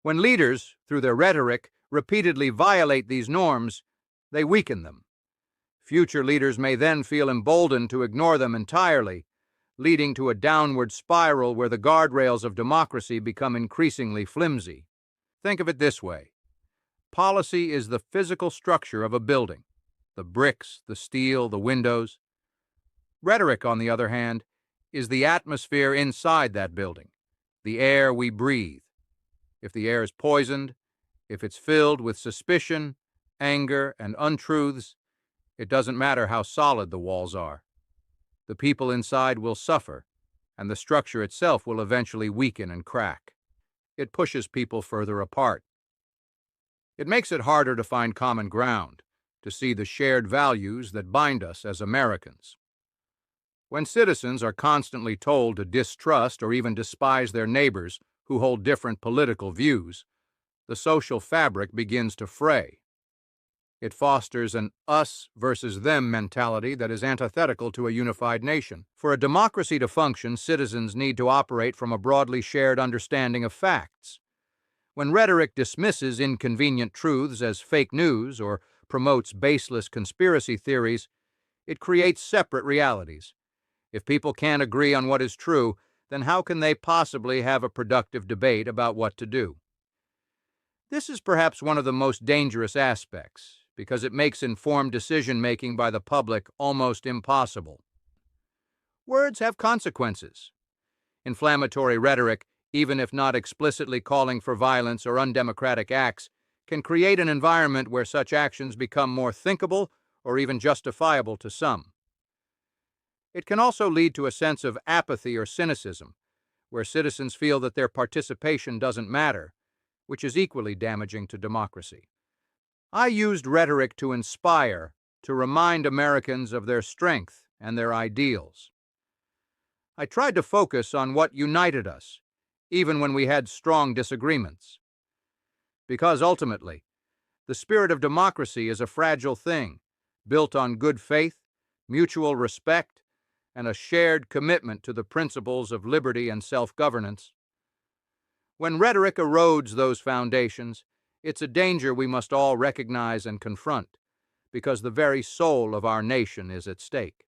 When leaders, through their rhetoric, repeatedly violate these norms, they weaken them. Future leaders may then feel emboldened to ignore them entirely, leading to a downward spiral where the guardrails of democracy become increasingly flimsy. Think of it this way. Policy is the physical structure of a building, the bricks, the steel, the windows. Rhetoric, on the other hand, is the atmosphere inside that building, the air we breathe. If the air is poisoned, if it's filled with suspicion, anger, and untruths, it doesn't matter how solid the walls are. The people inside will suffer, and the structure itself will eventually weaken and crack. It pushes people further apart. It makes it harder to find common ground, to see the shared values that bind us as Americans. When citizens are constantly told to distrust or even despise their neighbors who hold different political views, the social fabric begins to fray. It fosters an us versus them mentality that is antithetical to a unified nation. For a democracy to function, citizens need to operate from a broadly shared understanding of facts. When rhetoric dismisses inconvenient truths as fake news or promotes baseless conspiracy theories, it creates separate realities. If people can't agree on what is true, then how can they possibly have a productive debate about what to do? This is perhaps one of the most dangerous aspects, because it makes informed decision-making by the public almost impossible. Words have consequences. Inflammatory rhetoric, even if not explicitly calling for violence or undemocratic acts, can create an environment where such actions become more thinkable or even justifiable to some. It can also lead to a sense of apathy or cynicism, where citizens feel that their participation doesn't matter, which is equally damaging to democracy. I used rhetoric to inspire, to remind Americans of their strength and their ideals. I tried to focus on what united us, even when we had strong disagreements. Because ultimately, the spirit of democracy is a fragile thing, built on good faith, mutual respect, and a shared commitment to the principles of liberty and self-governance. When rhetoric erodes those foundations, it's a danger we must all recognize and confront, because the very soul of our nation is at stake.